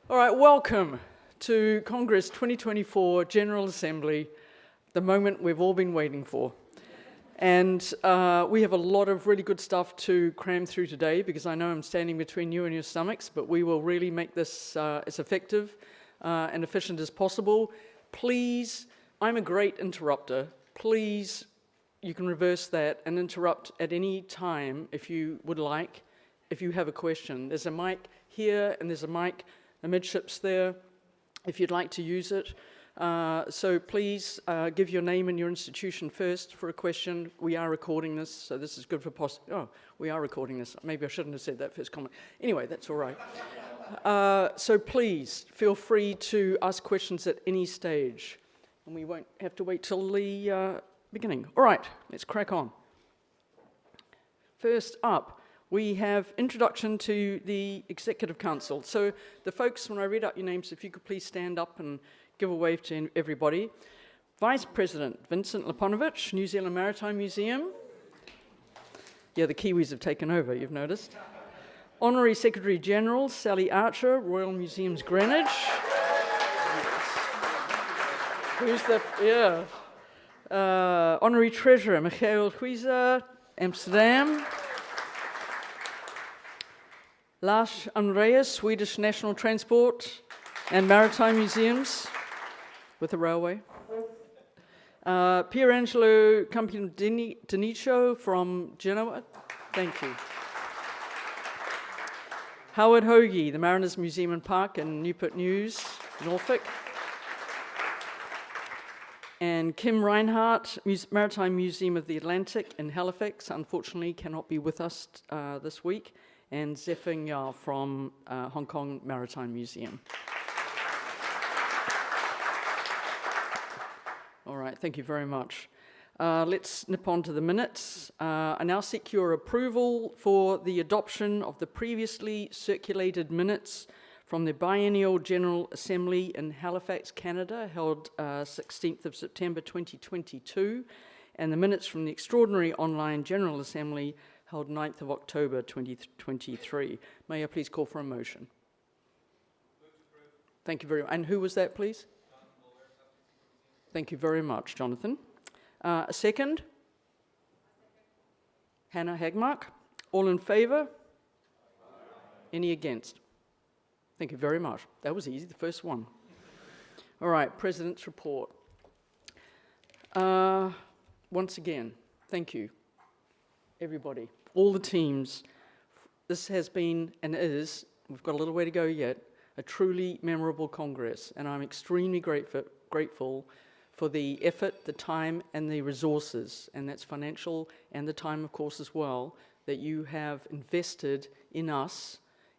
All right, welcome to Congress 2024 General Assembly, the moment we've all been waiting for. And we have a lot of really good stuff to cram through today because I know I'm standing between you and your stomachs, but we will really make this as effective and efficient as possible. Please, I'm a great interrupter. Please, you can reverse that and interrupt at any time if you would like, if you have a question. There's a mic here and there's a mic amidships there if you'd like to use it. So please give your name and your institution first for a question. We are recording this, so this is good for we are recording this. Maybe I shouldn't have said that first comment. Anyway, that's all right. So please feel free to ask questions at any stage, and we won't have to wait till the beginning. All right, let's crack on. First up, we have introduction to the Executive Council. So the folks, when I read out your names, if you could please stand up and give a wave to everybody. Vice President Vincent Lipanovich, New Zealand Maritime Museum. Yeah, the Kiwis have taken over, you've noticed. Honorary Secretary General Sally Archer, Royal Museums Greenwich. Who's the, Honorary Treasurer Michael Huijser, Amsterdam. Lars Andreas, Swedish National Transport and Maritime Museums with the railway. Pierangelo Campidonisio from Genoa, thank you. Howard Hoagie, the Mariners Museum and Park in Newport News, Norfolk. And Kim Reinhardt, Maritime Museum of the Atlantic in Halifax, unfortunately cannot be with us this week. And Zefeng Yao from Hong Kong Maritime Museum. All right, thank you very much. Let's nip on to the minutes. I now seek your approval for the adoption of the previously circulated minutes from the Biennial General Assembly in Halifax, Canada, held 16th of September 2022, and the minutes from the Extraordinary Online General Assembly held 9th of October 2023. May I please call for a motion? Thank you very much. And who was that, please? Thank you very much, Jonathan. A second? Hannah Hagmark. All in favour? Any against? Thank you very much. That was easy, the first one. All right, President's report. Once again, thank you, everybody, all the teams. This has been and is, we've got a little way to go yet, a truly memorable Congress, and I'm extremely grateful for the effort, the time, and the resources, and that's financial and the time, of course, as well, that you have invested in us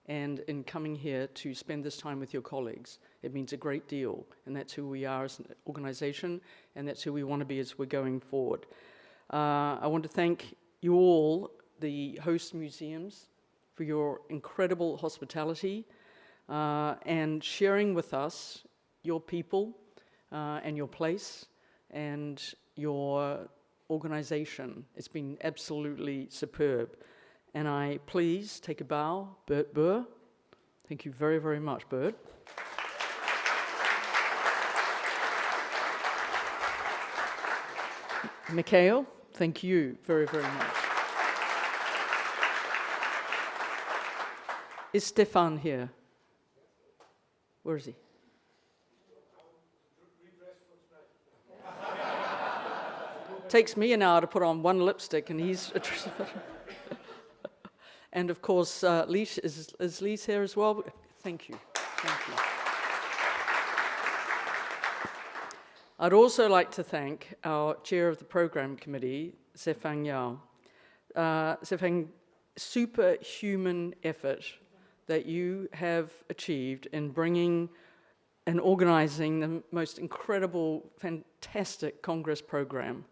and in coming here to spend this time with your colleagues. It means a great deal, and that's who we are as an organization, and that's who we want to be as we're going forward. I want to thank you all, the host museums, for your incredible hospitality and sharing with us your people and your place and your organization. It's been absolutely superb. And I please take a bow, Bert Burr. Thank you very, very much, Bert. Mikhail, thank you very, very much. Is Stefan here? Where is he? Takes me an hour to put on one lipstick, and he's... And of course, Leesh, is Leesh here as well? Thank you. Thank you. I'd also like to thank our chair of the program committee, Zefeng Yao. Zefeng, superhuman effort that you have achieved in bringing and organizing the most incredible, fantastic Congress program,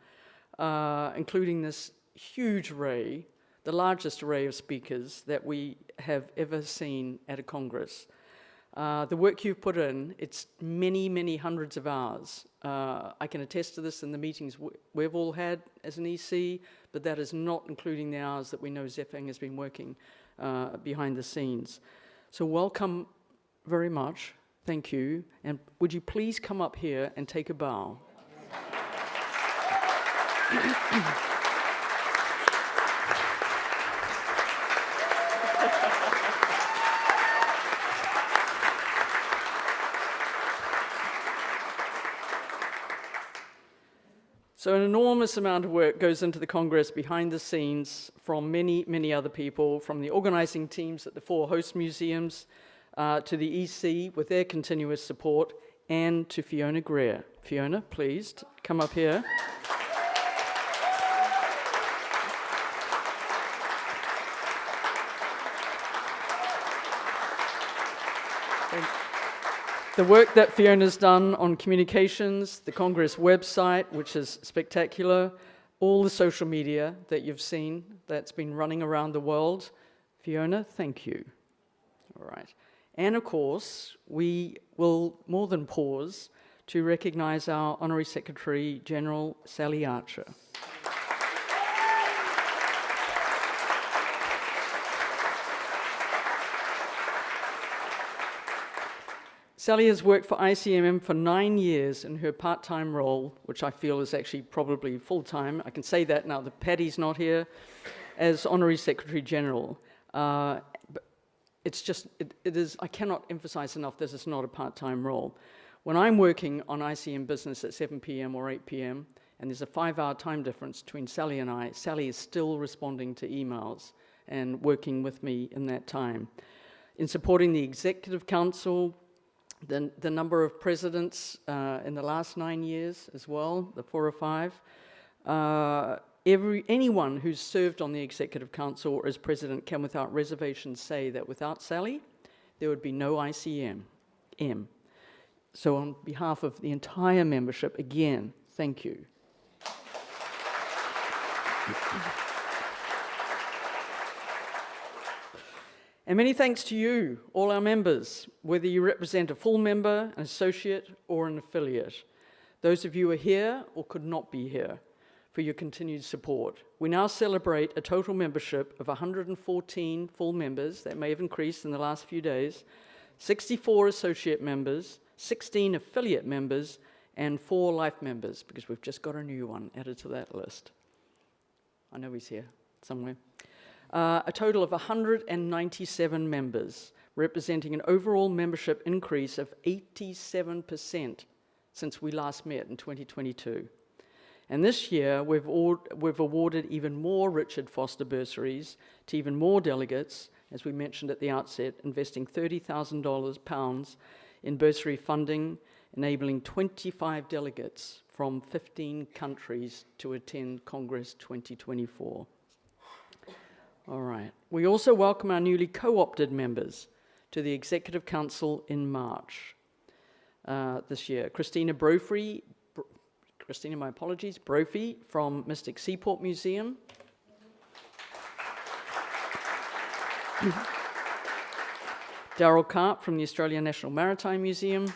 including this huge array, the largest array of speakers that we have ever seen at a Congress. The work you've put in, it's many, many hundreds of hours. I can attest to this in the meetings we've all had as an EC, but that is not including the hours that we know Zefeng has been working behind the scenes. So welcome very much. Thank you. And would you please come up here and take a bow? So an enormous amount of work goes into the Congress behind the scenes from many, many other people, from the organizing teams at the 4 host museums to the EC with their continuous support, and to Fiona Greer. Fiona, please come up here. The work that Fiona's done on communications, the Congress website, which is spectacular, all the social media that you've seen that's been running around the world. Fiona, thank you. All right. And of course, we will more than pause to recognize our Honorary Secretary General, Sally Archer. Sally has worked for ICMM for 9 years in her part-time role, which I feel is actually probably full-time. I can say that now that Patty's not here, as Honorary Secretary General. But it's just, it is, I cannot emphasize enough this is not a part-time role. When I'm working on ICM business at 7 p.m. or 8 p.m., and there's a 5-hour time difference between Sally and I, Sally is still responding to emails and working with me in that time. In supporting the Executive Council, the number of presidents in the last 9 years as well, the 4 or 5. Anyone who's served on the Executive Council or as president can without reservation say that without Sally, there would be no ICMM. So on behalf of the entire membership, again, thank you. And many thanks to you, all our members, whether you represent a full member, an associate, or an affiliate. Those of you who are here or could not be here, for your continued support. We now celebrate a total membership of 114 full members, that may have increased in the last few days, 64 associate members, 16 affiliate members, and 4 life members, because we've just got a new one added to that list. I know he's here somewhere. A total of 197 members, representing an overall membership increase of 87% since we last met in 2022. And this year, we've awarded even more Richard Foster bursaries to even more delegates, as we mentioned at the outset, investing £30,000 in bursary funding, enabling 25 delegates from 15 countries to attend Congress 2024. All right. We also welcome our newly co-opted members to the Executive Council in March this year. Christina, my apologies, Brophy from Mystic Seaport Museum. Daryl Karp from the Australian National Maritime Museum.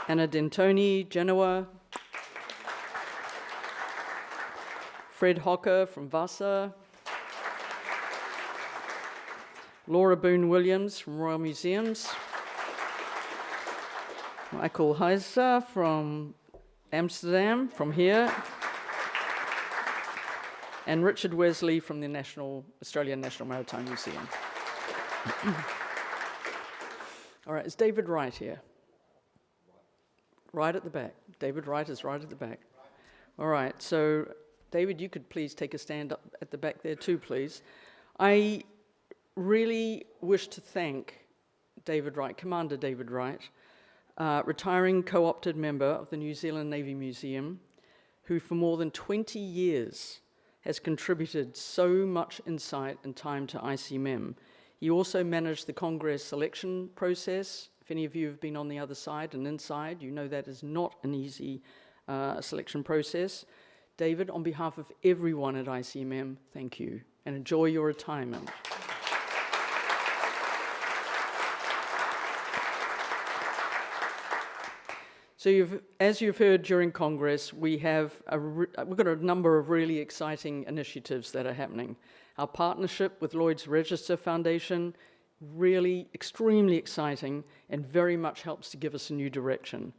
Anna Dentoni, Genoa. Fred Hocker from Vasa. Laura Boone-Williams from Royal Museums. Michael Huijser from Amsterdam, from here. And Richard Wesley from the Australian National Maritime Museum. All right, is David Wright here? Right at the back. David Wright is right at the back. All right, so David, you could please take a stand up at the back there too, please. I really wish to thank David Wright, Commander David Wright, retiring co-opted member of the New Zealand Navy Museum, who for more than 20 years has contributed so much insight and time to ICMM. He also managed the Congress selection process. If any of you have been on the other side and inside, you know that is not an easy selection process. David, on behalf of everyone at ICMM, thank you, and enjoy your retirement. So as you've heard during Congress, we've got a number of really exciting initiatives that are happening. Our partnership with Lloyd's Register Foundation really extremely exciting and very much helps to give us a new direction.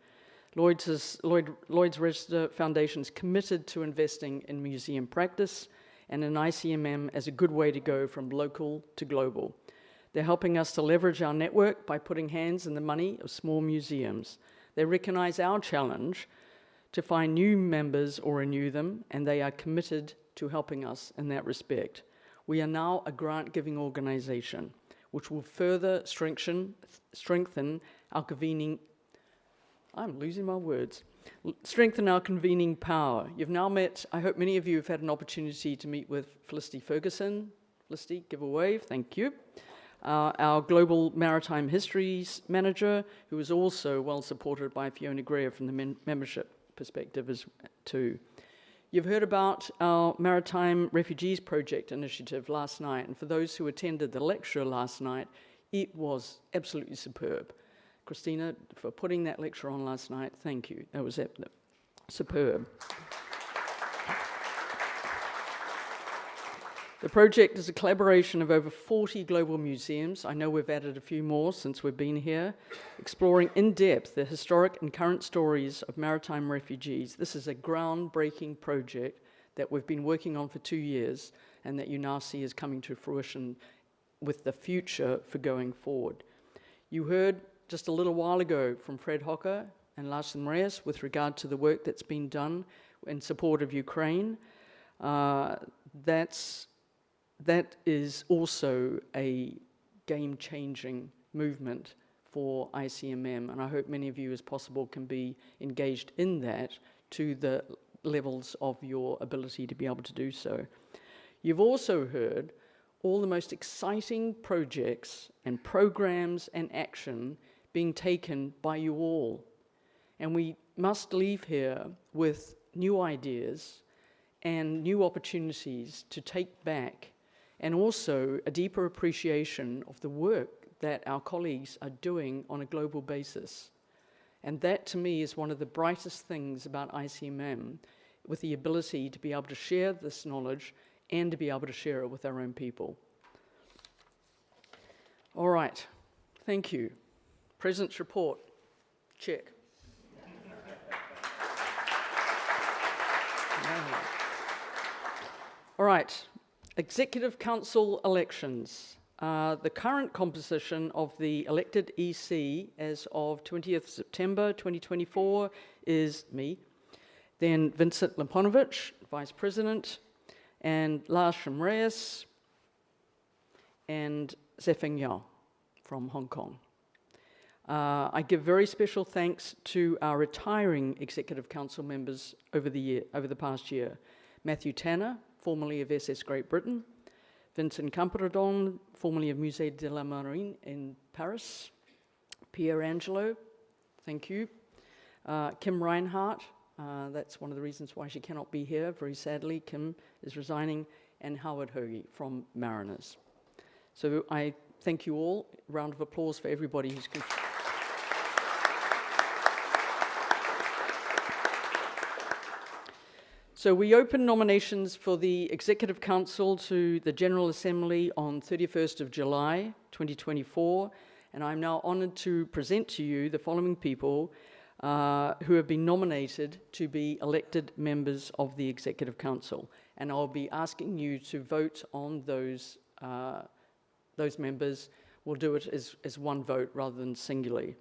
Lloyd's Register Foundation is committed to investing in museum practice and in ICMM as a good way to go from local to global. They're helping us to leverage our network by putting hands in the money of small museums. They recognize our challenge to find new members or renew them, and they are committed to helping us in that respect. We are now a grant-giving organization, which will further strengthen our convening. I'm losing my words. Strengthen our convening power. You've now met, I hope many of you have had an opportunity to meet with Felicity Ferguson. Felicity, give a wave, thank you. Our Global Maritime Histories Manager, who is also well supported by Fiona Greer from the membership perspective as too. You've heard about our Maritime Refugees Project initiative last night, and for those who attended the lecture last night, it was absolutely superb. Christina, for putting that lecture on last night, thank you. That was superb. The project is a collaboration of over 40 global museums. I know we've added a few more since we've been here, exploring in depth the historic and current stories of maritime refugees. This is a groundbreaking project that we've been working on for 2 years and that you now see is coming to fruition with the future for going forward. You heard just a little while ago from Fred Hocker and Larsen Reyes with regard to the work that's been done in support of Ukraine. That is also a game-changing movement for ICMM, and I hope many of you as possible can be engaged in that to the levels of your ability to be able to do so. You've also heard all the most exciting projects and programs and action being taken by you all. And we must leave here with new ideas and new opportunities to take back, and also a deeper appreciation of the work that our colleagues are doing on a global basis. And that, to me, is one of the brightest things about ICMM, with the ability to be able to share this knowledge and to be able to share it with our own people. All right, thank you. President's report, check. All right, Executive Council elections. The current composition of the elected EC as of 20th September 2024 is me, then Vincent Lipanovich, Vice President, and Larsen Reyes, and Zefeng Yao from Hong Kong. I give very special thanks to our retiring Executive Council members over the past year. Matthew Tanner, formerly of SS Great Britain, Vincent Camperodon, formerly of Musée de la Marine in Paris, Pierre Angelo, thank you, Kim Reinhardt, that's one of the reasons why she cannot be here, very sadly, Kim is resigning, and Howard Hoagie from Mariners. So I thank you all, a round of applause for everybody who's contributed. So we open nominations for the Executive Council to the General Assembly on 31st of July 2024, and I'm now honoured to present to you the following people who have been nominated to be elected members of the Executive Council, and I'll be asking you to vote on those members. We'll do it as one vote rather than singularly.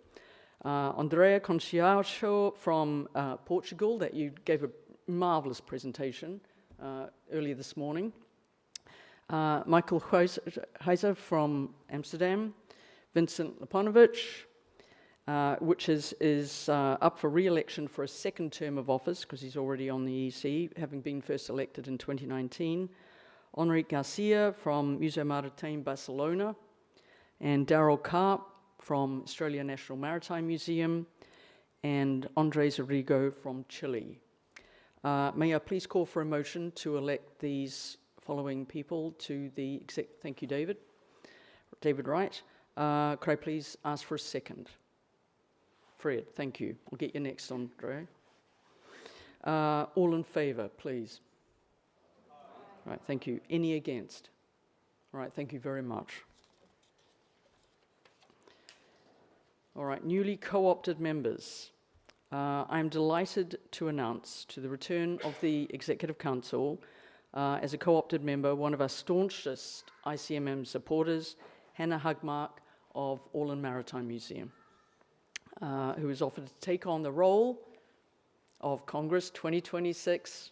Andrea Conceição from Portugal, that you gave a marvellous presentation earlier this morning. Michael Huijser from Amsterdam. Vincent Lipanovich, which is up for re-election for a second term of office because he's already on the EC, having been first elected in 2019. Enrique Garcia from Museu Maritime Barcelona. And Daryl Karp from Australia National Maritime Museum. And Andres Arrigo from Chile. May I please call for a motion to elect these following people to the thank you, David. David Wright. Could I please ask for a second? Fred, thank you. I'll get you next, Andre. All in favour, please. Right, thank you. Any against? All right, thank you very much. All right, newly co-opted members. I'm delighted to announce to the return of the Executive Council as a co-opted member, one of our staunchest ICMM supporters, Hannah Hugmark of Maritime Museum, who has offered to take on the role of Congress 2026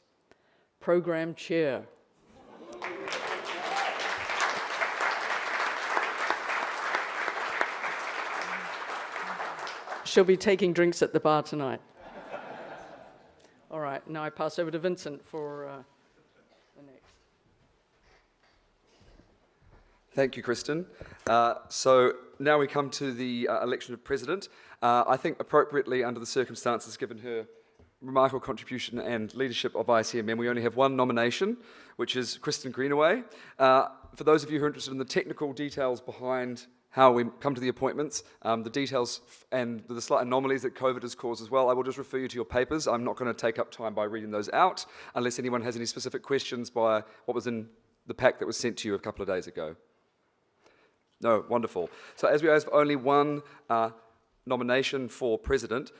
Program Chair. She'll be taking drinks at the bar tonight. All right, now I pass over to Vincent for the next. Thank you, Kristen. So now we come to the election of president. I think appropriately under the circumstances, given her remarkable contribution and leadership of ICMM, we only have one nomination, which is Kristen Greenaway. For those of you who are interested in the technical details behind how we come to the appointments, the details and the slight anomalies that COVID has caused as well, I will just refer you to your papers. I'm not going to take up time by reading those out, unless anyone has any specific questions by what was in the pack that was sent to you a couple of days ago. No, wonderful. So as we have only one nomination for president,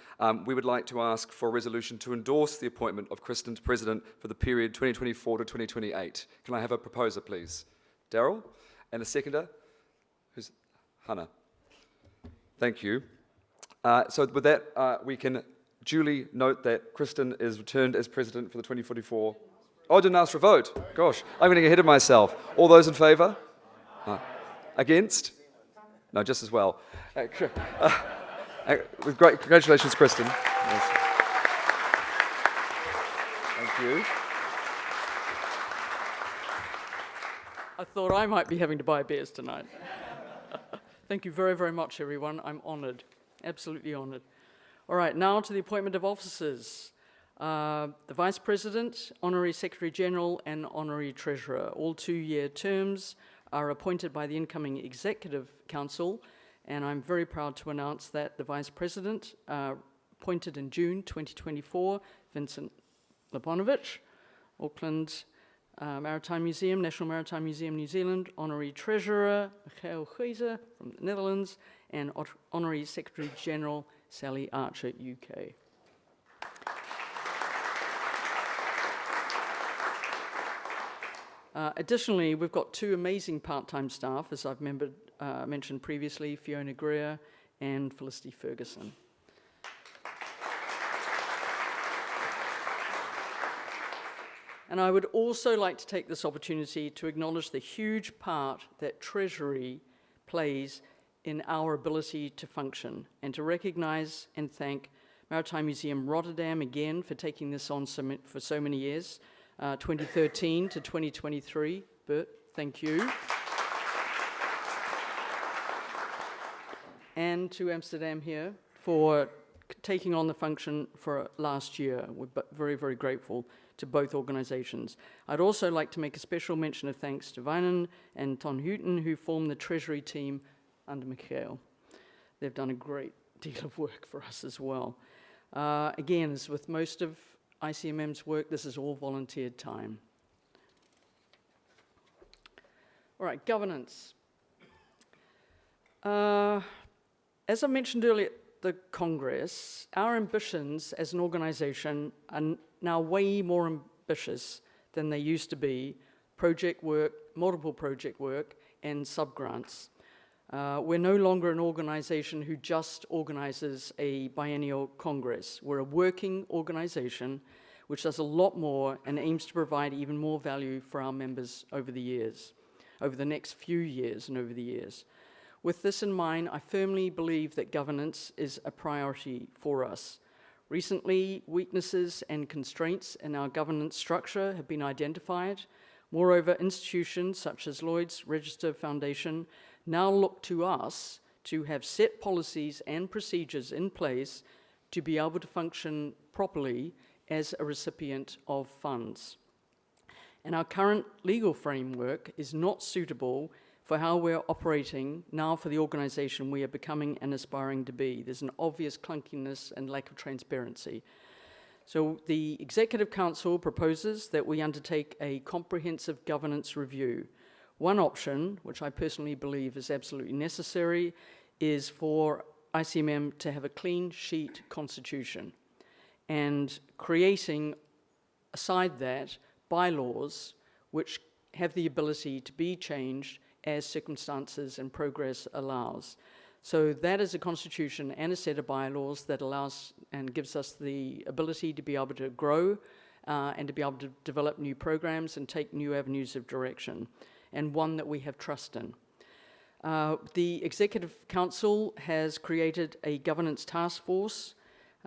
we would like to ask for a resolution to endorse the appointment of Kristen to president for the period 2024 to 2028. Can I have a proposer, please? Daryl? And a seconder? Who's Hannah? Thank you. So with that, we can duly note that Kristen is returned as president for the 2044. Oh, I didn't ask for a vote. Gosh, I'm getting ahead of myself. All those in favour? Against? No, just as well. With great congratulations, Kristen. Yes. Thank you. I thought I might be having to buy beers tonight. Thank you very, very much, everyone. I'm honoured, absolutely honoured. All right, now to the appointment of officers. The Vice President, Honorary Secretary General, and Honorary Treasurer. All 2-year terms are appointed by the incoming Executive Council, and I'm very proud to announce that the Vice President, appointed in June 2024, Vincent Lipanovich, Auckland Maritime Museum, National Maritime Museum, New Zealand, Honorary Treasurer, Huijser from the Netherlands, and Honorary Secretary General, Sally Archer, UK. Additionally, we've got 2 amazing part-time staff, as I've mentioned previously, Fiona Greer and Felicity Ferguson. And I would also like to take this opportunity to acknowledge the huge part that Treasury plays in our ability to function, and to recognise and thank Maritime Museum Rotterdam again for taking this on for so many years, 2013 to 2023. Bert, thank you. And to Amsterdam here for taking on the function for last year. We're very, very grateful to both organisations. I'd also like to make a special mention of thanks to Vincent and Ton Huten, who formed the Treasury team under Michael. They've done a great deal of work for us as well. Again, as with most of ICMM's work, this is all volunteered time. All right, governance. As I mentioned earlier at the Congress, our ambitions as an organisation are now way more ambitious than they used to be. Project work, multiple project work, and subgrants. We're no longer an organisation who just organises a biennial Congress. We're a working organisation which does a lot more and aims to provide even more value for our members over the years, over the next few years and over the years. With this in mind, I firmly believe that governance is a priority for us. Recently, weaknesses and constraints in our governance structure have been identified. Moreover, institutions such as Lloyd's Register Foundation now look to us to have set policies and procedures in place to be able to function properly as a recipient of funds. And our current legal framework is not suitable for how we're operating now for the organisation we are becoming and aspiring to be. There's an obvious clunkiness and lack of transparency. So the Executive Council proposes that we undertake a comprehensive governance review. One option, which I personally believe is absolutely necessary, is for ICMM to have a clean sheet constitution and creating, aside that, bylaws which have the ability to be changed as circumstances and progress allows. So that is a constitution and a set of bylaws that allows and gives us the ability to be able to grow and to be able to develop new programs and take new avenues of direction, and one that we have trust in. The Executive Council has created a governance task force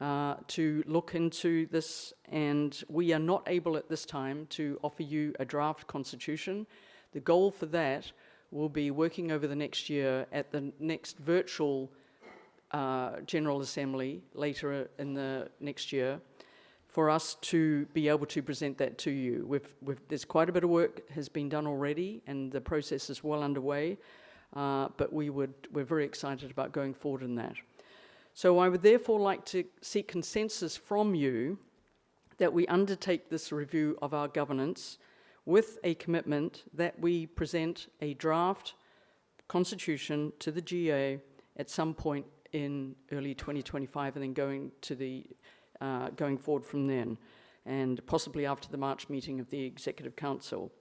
to look into this, and we are not able at this time to offer you a draft constitution. The goal for that will be working over the next year at the next virtual General Assembly later in the next year for us to be able to present that to you. There's quite a bit of work has been done already, and the process is well underway, but we're very excited about going forward in that. So I would therefore like to seek consensus from you that we undertake this review of our governance with a commitment that we present a draft constitution to the GA at some point in early 2025, and then going forward from then, and possibly after the March meeting of the Executive Council.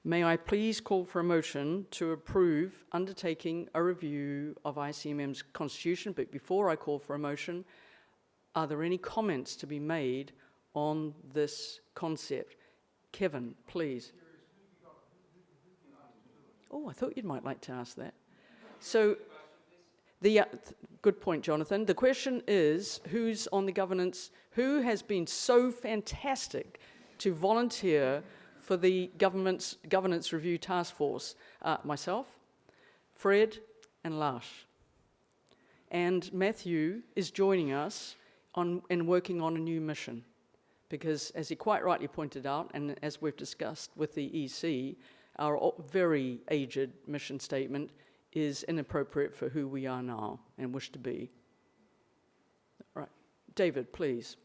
May I please call for a motion to approve undertaking a review of ICMM's constitution? But before I call for a motion, are there any comments to be made on this concept? Kevin, please. Oh, I thought you might like to ask that. So, good point, Jonathan. The question is, who's on the governance, who has been so fantastic to volunteer for the governance review task force? Myself, Fred, and Lash. And Matthew is joining us in working on a new mission, because as he quite rightly pointed out, and as we've discussed with the EC, our very aged mission statement is inappropriate for who we are now and wish to be. Right. David, please.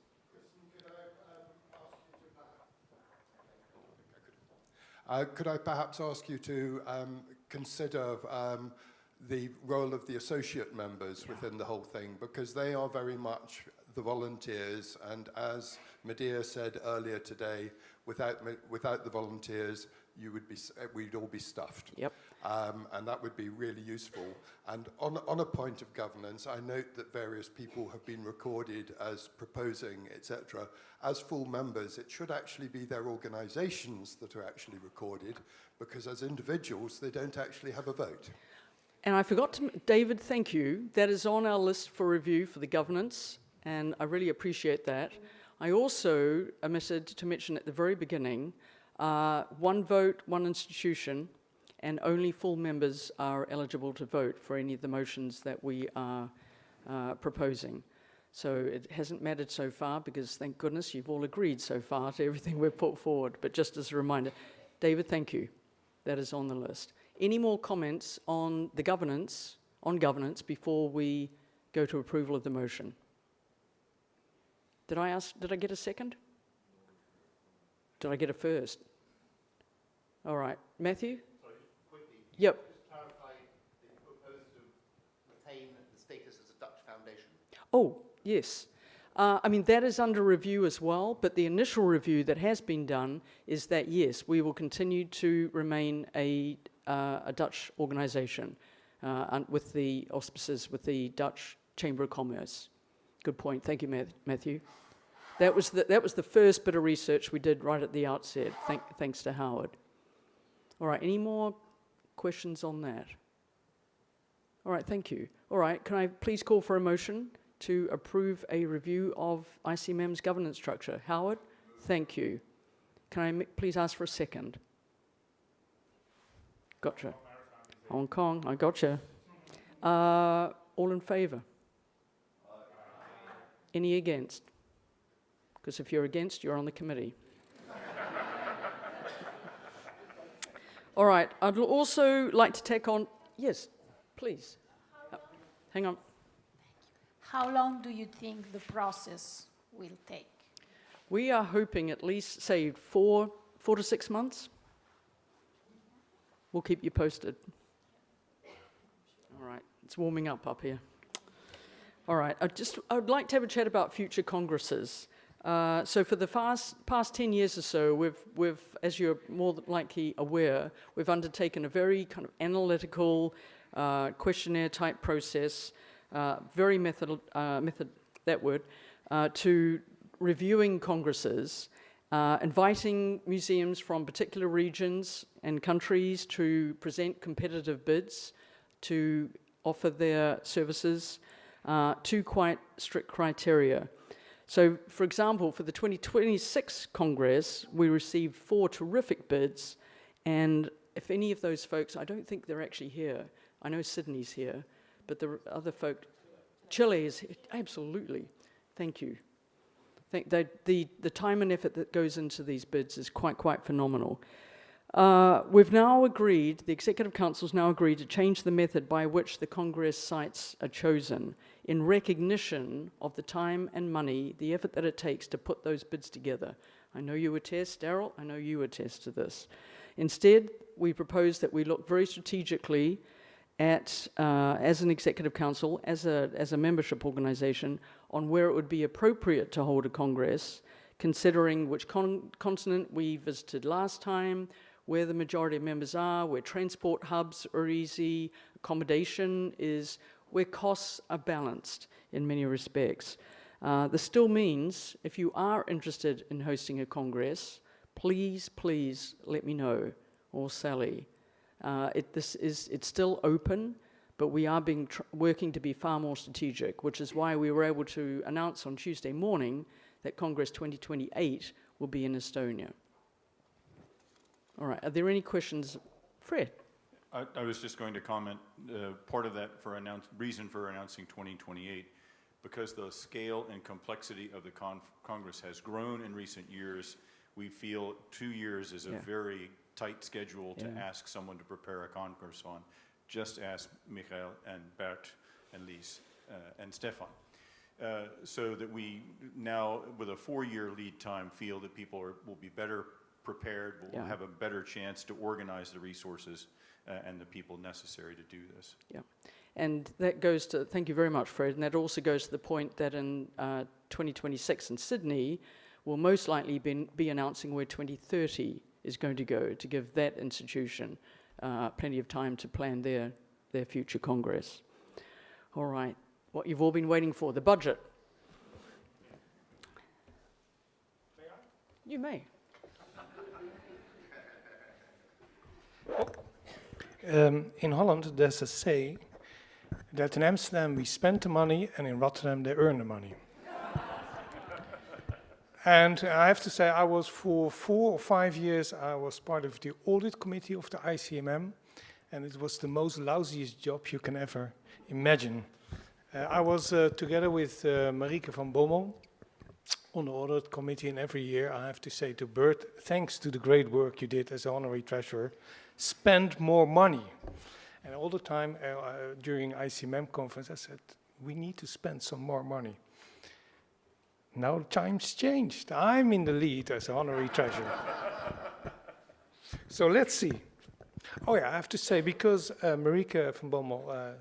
Could I perhaps ask you to consider the role of the associate members within the whole thing, because they are very much the volunteers, and as Medea said earlier today, without the volunteers, we'd all be stuffed. Yep. And that would be really useful. And on a point of governance, I note that various people have been recorded as proposing, etc. As full members, it should actually be their organisations that are actually recorded, because as individuals, they don't actually have a vote. And I forgot to, David, thank you. That is on our list for review for the governance, and I really appreciate that. I also omitted to mention at the very beginning, one vote, one institution, and only full members are eligible to vote for any of the motions that we are proposing. So it hasn't mattered so far, because thank goodness you've all agreed so far to everything we've put forward. But just as a reminder, David, thank you. That is on the list. Any more comments on the governance, before we go to approval of the motion? Did I get a second? Did I get a first? All right. Matthew? Sorry, quickly. Yep. Just clarify that you propose to retain the status as a Dutch foundation. Oh, yes. I mean, that is under review as well, but the initial review that has been done is that, yes, we will continue to remain a Dutch organisation with the auspices with the Dutch Chamber of Commerce. Good point. Thank you, Matthew. That was the first bit of research we did right at the outset, thanks to Howard. All right, any more questions on that? All right, thank you. All right, can I please call for a motion to approve a review of ICMM's governance structure? Howard, thank you. Can I please ask for a second? Gotcha. Hong Kong, I gotcha. All in favour? Any against? Because if you're against, you're on the committee. All right, I'd also like to take on... Yes, please. Hang on. How long do you think the process will take? We are hoping at least, say, 4 to 6 months. We'll keep you posted. All right, it's warming up here. All right. I would like to have a chat about future congresses. So for the past 10 years or so, we've, as you're more than likely aware, we've undertaken a very kind of analytical questionnaire type process, very to reviewing congresses, inviting museums from particular regions and countries to present competitive bids, to offer their services, to quite strict criteria. So, for example, for the 2026 Congress, we received 4 terrific bids, and if any of those folks, I don't think they're actually here. I know Sydney's here, but the other folk, Chile is here, absolutely. Thank you. The time and effort that goes into these bids is quite phenomenal. We've now agreed, the Executive Council's now agreed to change the method by which the Congress sites are chosen in recognition of the time and money, the effort that it takes to put those bids together. I know you attest, Daryl, I know you attest to this. Instead, we propose that we look very strategically at, as an Executive Council, as a membership organisation, on where it would be appropriate to hold a Congress, considering which continent we visited last time, where the majority of members are, where transport hubs are easy, accommodation is, where costs are balanced in many respects. This still means, if you are interested in hosting a Congress, please let me know, or Sally. It's still open, but we are working to be far more strategic, which is why we were able to announce on Tuesday morning that Congress 2028 will be in Estonia. All right, are there any questions? Fred? I was just going to comment, part of that reason for announcing 2028, because the scale and complexity of the Congress has grown in recent years, we feel 2 years is a very tight schedule to ask someone to prepare a Congress on. Just ask Michael and Bert and Lise and Stefan. So that we now, with a 4-year lead time, feel that people will be better prepared, will have a better chance to organize the resources and the people necessary to do this. Yeah, and that goes to, thank you very much, Fred, and that also goes to the point that in 2026 in Sydney, we'll most likely be announcing where 2030 is going to go, to give that institution plenty of time to plan their future Congress. All right, what you've all been waiting for, the budget. May I? You may. In Holland, there's a say that in Amsterdam we spend the money and in Rotterdam they earn the money. And I have to say, I was for 4 or 5 years, I was part of the audit committee of the ICMM, and it was the most lousiest job you can ever imagine. I was together with Marieke van Bommel on the audit committee, and every year I have to say to Bert, thanks to the great work you did as honorary treasurer, spend more money. And all the time during ICMM conference, I said, we need to spend some more money. Now times changed. I'm in the lead as honorary treasurer. So let's see. Oh yeah, I have to say, because Marieke van Bommel,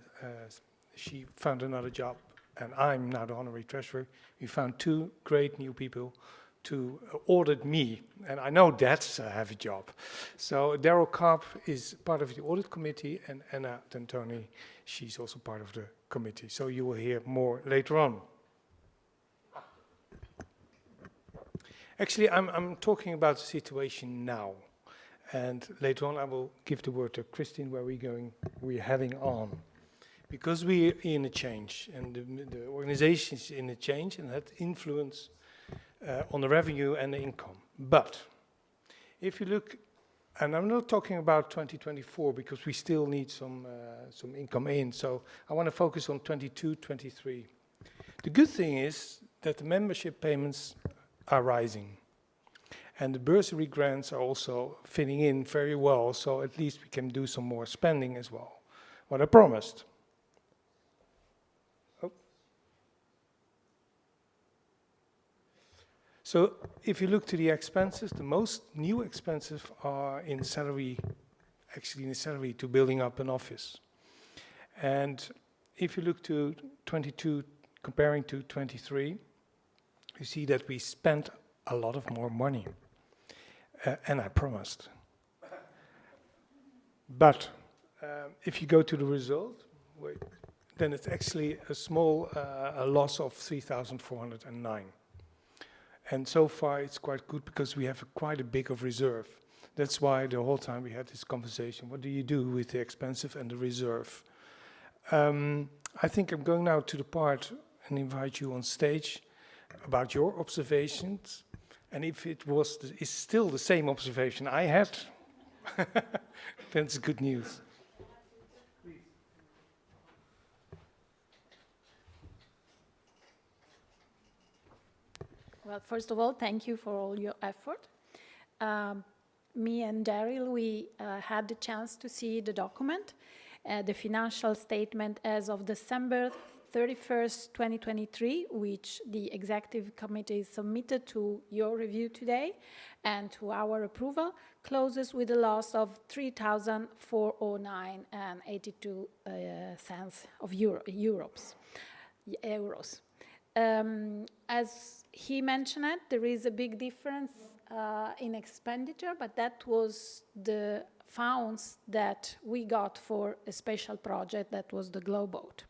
she found another job, and I'm now the honorary treasurer, we found 2 great new people to audit me, and I know that's a heavy job. So Daryl Karp is part of the audit committee, and Anna D'Antoni, she's also part of the committee. So you will hear more later on. Actually, I'm talking about the situation now, and later on I will give the word to Kristen, where we're heading on. Because we're in a change, and the organization is in a change, and that influence on the revenue and the income. But if you look, and I'm not talking about 2024 because we still need some income in, so I want to focus on 22, 23. The good thing is that the membership payments are rising, and the bursary grants are also fitting in very well, so at least we can do some more spending as well, what I promised. So if you look to the expenses, the most new expenses are in salary, actually in salary to building up an office. And if you look to 22 comparing to 23, you see that we spent a lot of more money, and I promised. But if you go to the result, then it's actually a small a loss of 3,409. And so far it's quite good because we have quite a big of reserve. That's why the whole time we had this conversation. What do you do with the expensive and the reserve? I think I'm going now to the part and invite you on stage about your observations. And if it was is still the same observation I had, then it's good news. Well, first of all, thank you for all your effort. Me and Daryl, we had the chance to see the document, the financial statement as of December 31st, 2023, which the executive committee submitted to your review today and to our approval, closes with a loss of 3,409 and 82 cents of euros. As he mentioned it, there is a big difference in expenditure, but that was the funds that we got for a special project that was the Glowboat.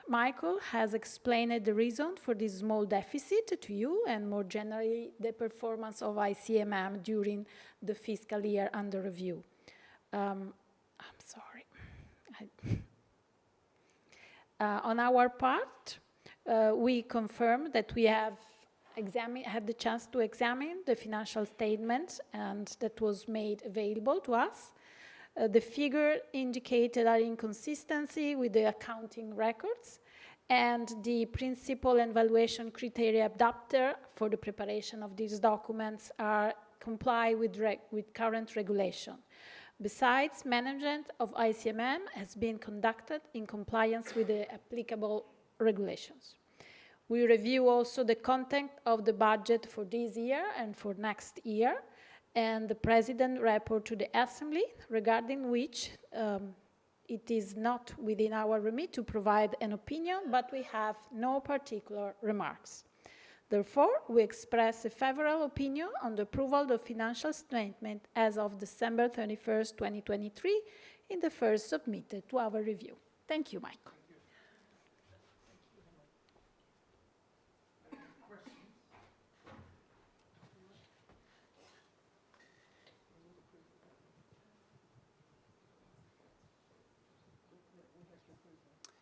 Michael has explained the reason for this small deficit to you and more generally the performance of ICMM during the fiscal year under review. I'm sorry. On our part, we confirm that we have had the chance to examine the financial statement and that was made available to us. The figure indicated are inconsistency with the accounting records and the principle and valuation criteria adopted for the preparation of these documents are comply with current regulation. Besides, management of ICMM has been conducted in compliance with the applicable regulations. We review also the content of the budget for this year and for next year, and the President report to the Assembly, regarding which it is not within our remit to provide an opinion, but we have no particular remarks. Therefore, we express a favorable opinion on the approval of the financial statement as of December 31st, 2023, in the first submitted to our review. Thank you, Michael.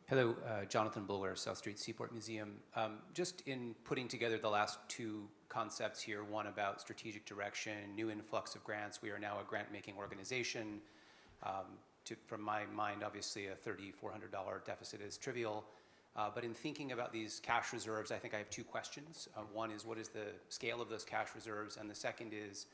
Hello, Jonathan Bulwer, South Street Seaport Museum. Just in putting together the last two concepts here, one about strategic direction, new influx of grants. We are now a grant-making organization. From my mind, obviously, a $3,400 deficit is trivial. But in thinking about these cash reserves, I think I have two questions. One is, what is the scale of those cash reserves? And the second is,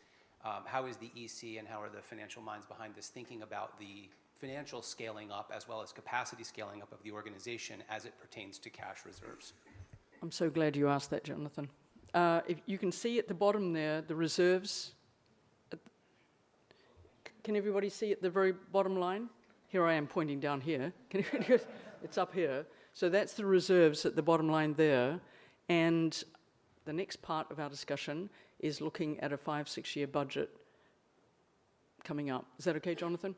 how is the EC and how are the financial minds behind this thinking about the financial scaling up as well as capacity scaling up of the organization as it pertains to cash reserves? I'm so glad you asked that, Jonathan. If you can see at the bottom there, the reserves. Can everybody see at the very bottom line? Here I am pointing down here. It's up here. So that's the reserves at the bottom line there. And the next part of our discussion is looking at a 5-6 year budget coming up. Is that okay, Jonathan?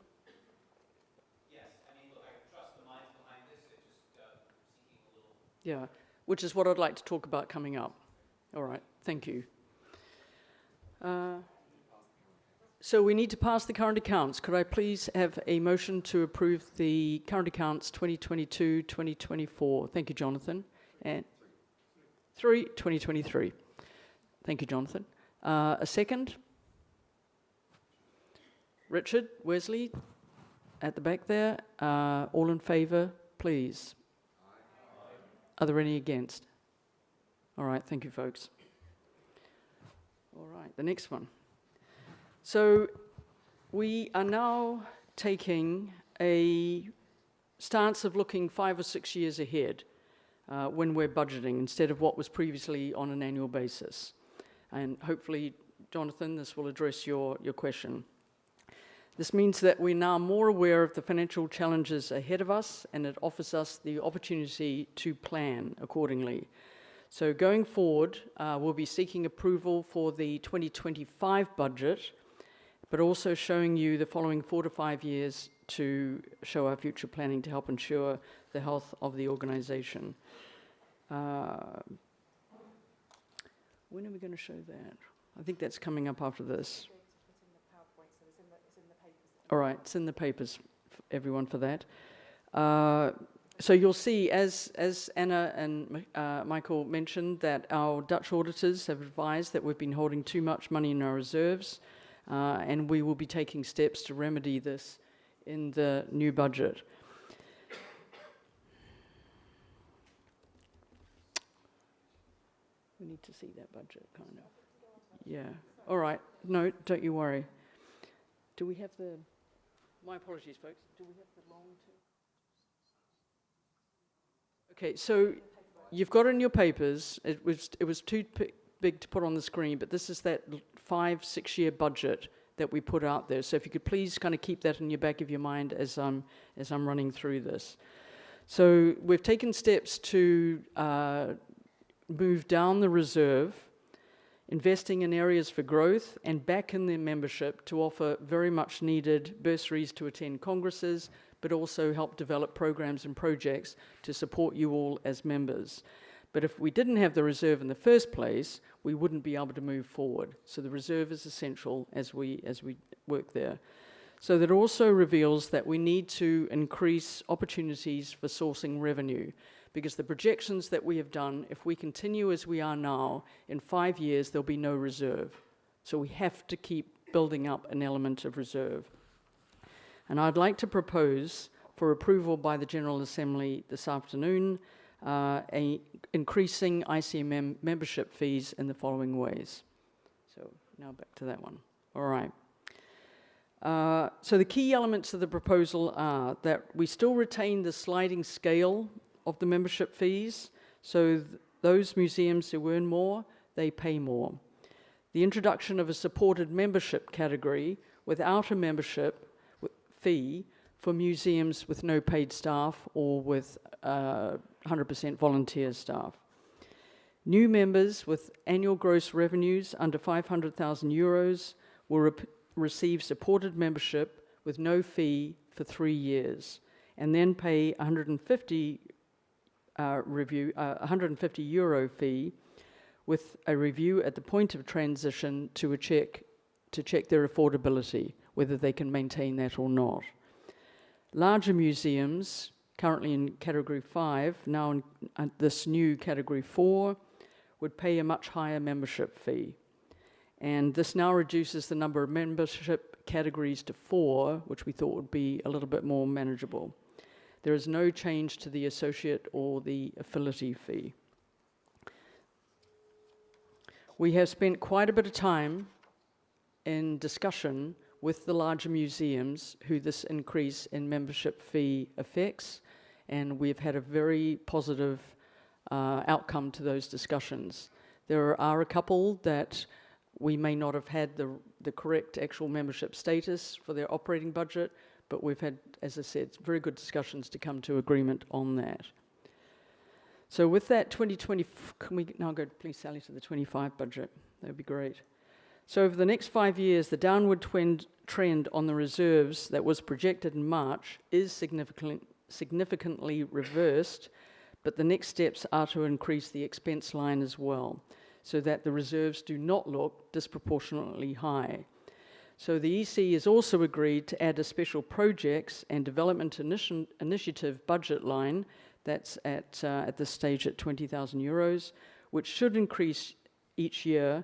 Yeah, which is what I'd like to talk about coming up. All right, thank you. So we need to pass the current accounts. Could I please have a motion to approve the current accounts 2022-2024? Thank you, Jonathan. And 2023. Thank you, Jonathan. A second? Richard, Wesley, at the back there. All in favour, please. Are there any against? All right, thank you, folks. All right, the next one. So we are now taking a stance of looking 5 or 6 years ahead when we're budgeting instead of what was previously on an annual basis. And hopefully, Jonathan, this will address your question. This means that we're now more aware of the financial challenges ahead of us, and it offers us the opportunity to plan accordingly. So going forward, we'll be seeking approval for the 2025 budget, but also showing you the following 4 to 5 years to show our future planning to help ensure the health of the organisation. When are we going to show that? I think that's coming up after this. All right, it's in the papers, everyone, for that. So you'll see, as Anna and Michael mentioned, that our Dutch auditors have advised that we've been holding too much money in our reserves, and we will be taking steps to remedy this in the new budget. We need to see that budget, kind of. Yeah. All right. No, don't you worry. Do we have the... My apologies, folks. Do we have the long term? Okay, so you've got it in your papers. It was too big to put on the screen, but this is that 5-6 year budget that we put out there. So if you could please kind of keep that in your back of your mind as I'm running through this. So we've taken steps to move down the reserve, investing in areas for growth and back in their membership to offer very much needed bursaries to attend congresses, but also help develop programs and projects to support you all as members. But if we didn't have the reserve in the first place, we wouldn't be able to move forward. So the reserve is essential as we work there. So that also reveals that we need to increase opportunities for sourcing revenue, because the projections that we have done, if we continue as we are now, in 5 years there'll be no reserve. So we have to keep building up an element of reserve. And I'd like to propose for approval by the General Assembly this afternoon increasing ICMM membership fees in the following ways. So now back to that one. All right. So the key elements of the proposal are that we still retain the sliding scale of the membership fees, so those museums who earn more, they pay more. The introduction of a supported membership category without a membership fee for museums with no paid staff or with 100% volunteer staff. New members with annual gross revenues under 500,000 euros will receive supported membership with no fee for 3 years, and then pay 150 euro fee with a review at the point of transition to check their affordability, whether they can maintain that or not. Larger museums, currently in Category 5, now in this new Category 4, would pay a much higher membership fee. And this now reduces the number of membership categories to 4, which we thought would be a little bit more manageable. There is no change to the associate or the affiliate fee. We have spent quite a bit of time in discussion with the larger museums who this increase in membership fee affects, and we've had a very positive outcome to those discussions. There are a couple that we may not have had the correct actual membership status for their operating budget, but we've had, as I said, very good discussions to come to agreement on that. So with that 2020, can we now go, please, Sally, to the 25 budget? That would be great. So over the next 5 years, the downward trend on the reserves that was projected in March is significantly reversed, but the next steps are to increase the expense line as well, so that the reserves do not look disproportionately high. So the EC has also agreed to add a special projects and development initiative budget line that's at this stage at 20,000 euros, which should increase each year,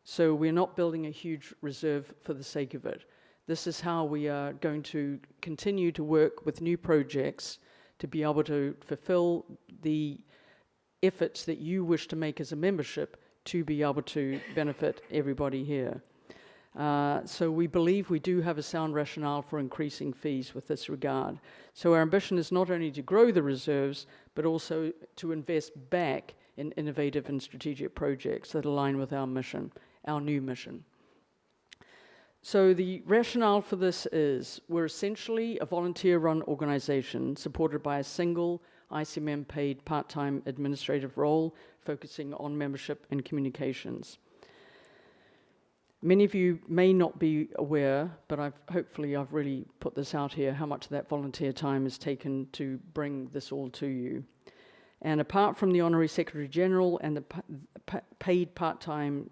so we're not building a huge reserve for the sake of it. This is how we are going to continue to work with new projects to be able to fulfill the efforts that you wish to make as a membership to be able to benefit everybody here. So we believe we do have a sound rationale for increasing fees with this regard. So our ambition is not only to grow the reserves, but also to invest back in innovative and strategic projects that align with our mission, our new mission. So the rationale for this is we're essentially a volunteer-run organization supported by a single ICMM paid part-time administrative role focusing on membership and communications. Many of you may not be aware, but hopefully I've really put this out here, how much that volunteer time is taken to bring this all to you. And apart from the Honorary Secretary General and the paid part-time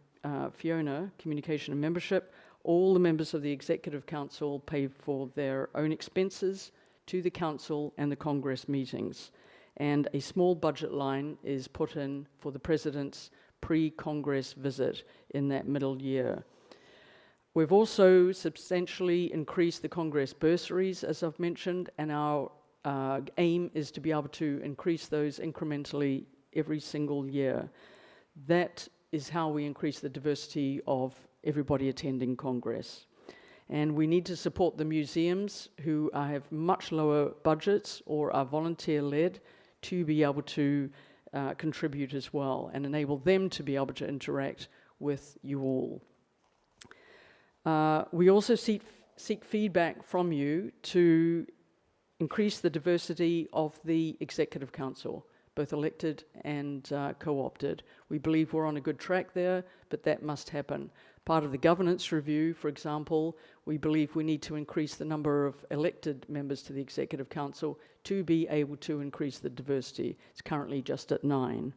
Fiona, communication and membership, all the members of the Executive Council pay for their own expenses to the Council and the Congress meetings. And a small budget line is put in for the President's pre-Congress visit in that middle year. We've also substantially increased the Congress bursaries, as I've mentioned, and our aim is to be able to increase those incrementally every single year. That is how we increase the diversity of everybody attending Congress. And we need to support the museums who have much lower budgets or are volunteer-led to be able to contribute as well and enable them to be able to interact with you all. We also seek feedback from you to increase the diversity of the Executive Council, both elected and co-opted. We believe we're on a good track there, but that must happen. Part of the governance review, for example, we believe we need to increase the number of elected members to the Executive Council to be able to increase the diversity. It's currently just at 9.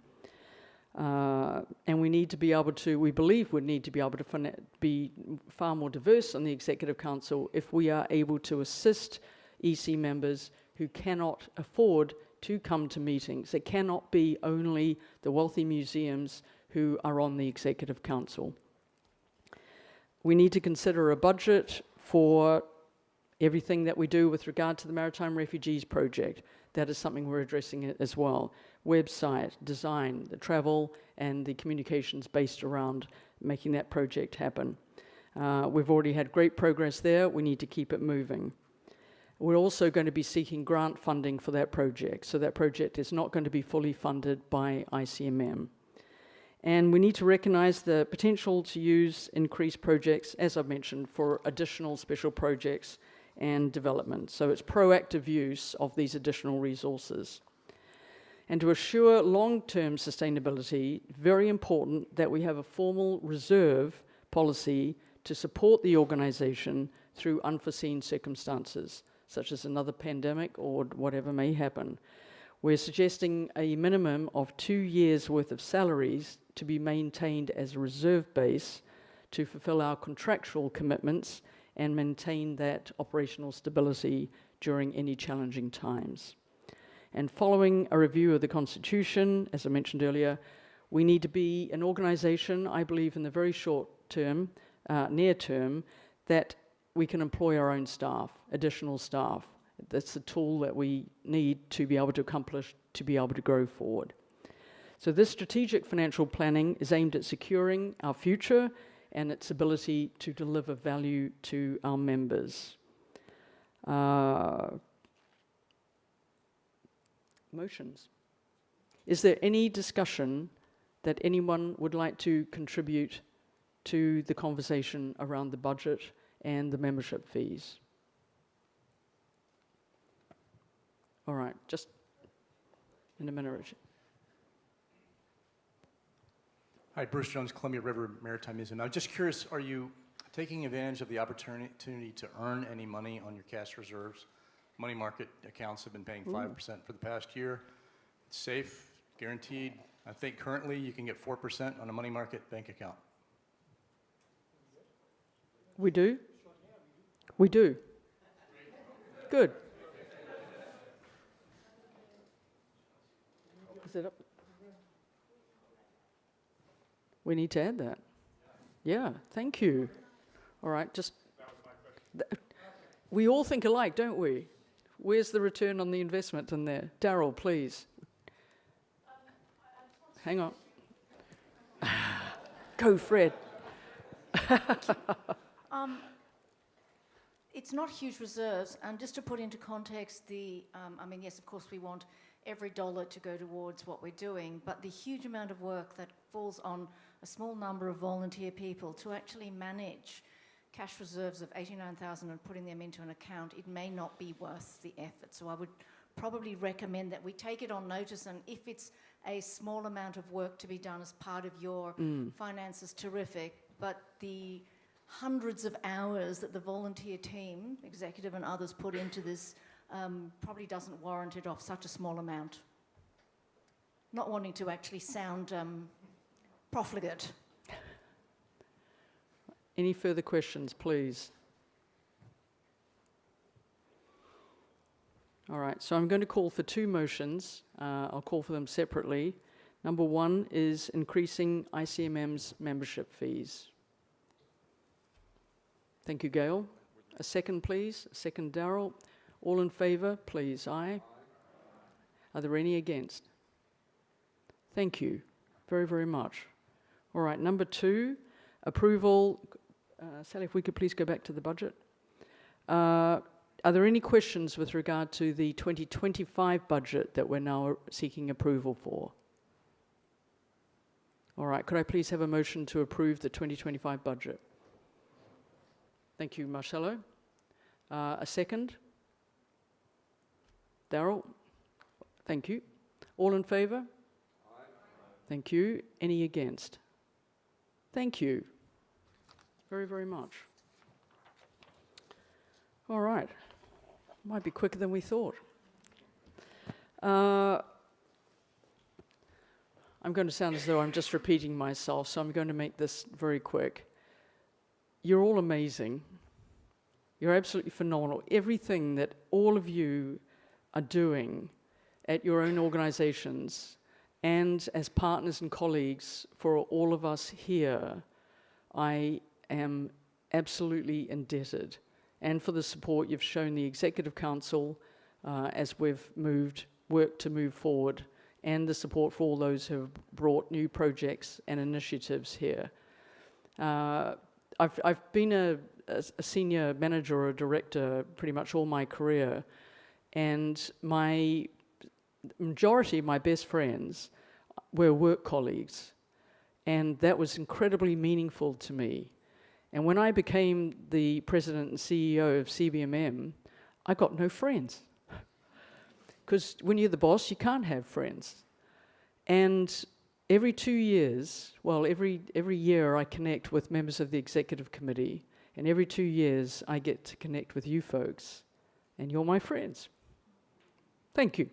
And we need to be able to, we believe we need to be able to be far more diverse on the Executive Council if we are able to assist EC members who cannot afford to come to meetings. It cannot be only the wealthy museums who are on the Executive Council. We need to consider a budget for everything that we do with regard to the Maritime Refugees Project. That is something we're addressing as well. Website, design, the travel, and the communications based around making that project happen. We've already had great progress there. We need to keep it moving. We're also going to be seeking grant funding for that project, so that project is not going to be fully funded by ICMM. And we need to recognize the potential to use increased projects, as I've mentioned, for additional special projects and development. So it's proactive use of these additional resources. And to assure long-term sustainability, very important that we have a formal reserve policy to support the organization through unforeseen circumstances, such as another pandemic or whatever may happen. We're suggesting a minimum of 2 years' worth of salaries to be maintained as a reserve base to fulfill our contractual commitments and maintain that operational stability during any challenging times. And following a review of the Constitution, as I mentioned earlier, we need to be an organization, I believe in the very short term, near term, that we can employ our own staff, additional staff. That's a tool that we need to be able to accomplish, to be able to grow forward. So this strategic financial planning is aimed at securing our future and its ability to deliver value to our members. Motions. Is there any discussion that anyone would like to contribute to the conversation around the budget and the membership fees? All right, just in a minute. Hi, Bruce Jones, Columbia River Maritime Museum. I'm just curious, are you taking advantage of the opportunity to earn any money on your cash reserves? Money market accounts have been paying 5% for the past year. It's safe, guaranteed. I think currently you can get 4% on a money market bank account. We do? We do. Good. Is it up? We need to add that. Yeah, thank you. All right, just... We all think alike, don't we? Where's the return on the investment in there? Daryl, please. Hang on. Go, Fred. It's not huge reserves, and just to put into context I mean, yes, of course we want every dollar to go towards what we're doing, but the huge amount of work that falls on a small number of volunteer people to actually manage cash reserves of 89,000 and putting them into an account, it may not be worth the effort. So I would probably recommend that we take it on notice, and if it's a small amount of work to be done as part of your finances, terrific, but the hundreds of hours that the volunteer team, executive and others, put into this probably doesn't warrant it off such a small amount. Not wanting to actually sound profligate. Any further questions, please? All right, so I'm going to call for two motions. I'll call for them separately. Number one is increasing ICMM's membership fees. Thank you, Gail. A second, please. A second, Darryl. All in favour, please. Aye. Are there any against? Thank you very, very much. All right, number two, approval. Sally, if we could please go back to the budget. Are there any questions with regard to the 2025 budget that we're now seeking approval for? All right, could I please have a motion to approve the 2025 budget? Thank you, Marcelo. A second? Darryl? Thank you. All in favour? Aye. Thank you. Any against? Thank you very, very much. All right. Might be quicker than we thought. I'm going to sound as though I'm just repeating myself, so I'm going to make this very quick. You're all amazing. You're absolutely phenomenal. Everything that all of you are doing at your own organizations and as partners and colleagues for all of us here, I am absolutely indebted. And for the support you've shown the Executive Council as we've worked to move forward, and the support for all those who have brought new projects and initiatives here. I've been a senior manager or a director pretty much all my career, and my majority of my best friends were work colleagues, and that was incredibly meaningful to me. And when I became the president and CEO of CBMM, I got no friends. Because when you're the boss, you can't have friends. And every 2 years, well, every year I connect with members of the executive committee, and every 2 years I get to connect with you folks, and you're my friends. Thank you.